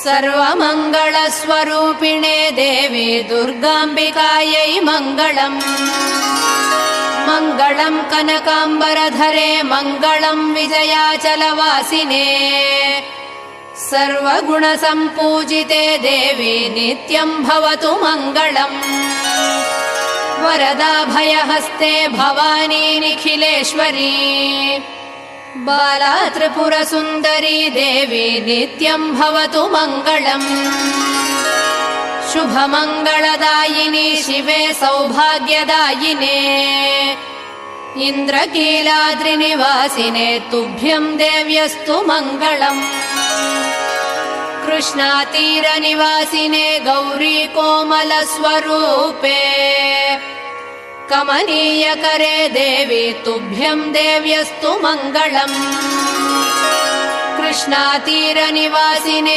सर्वमङ्गलस्वरूपिणे देवी दुर्गाम्बिकायै मङ्गलम्। मङ्गलम् कनकाम्बरधरे मङ्गलम् विजयाचलवासिने सर्वगुणसम्पूजिते देवी नित्यम् भवतु मङ्गलम्। वरदाभयहस्ते भवानी निखिलेश्वरी बाला त्रिपुरसुन्दरी देवी नित्यम् भवतु मङ्गलम्। शुभमङ्गलदायिनी शिवे सौभाग्यदायिने इन्द्रकीलाद्रिनिवासिने तुभ्यम् देव्यस्तु मङ्गलम्। कृष्णातीरनिवासिने गौरी कोमलस्वरूपे कमनीयकरे देवी तुभ्यम् देव्यस्तु मङ्गलम्। कृष्णातीरनिवासिने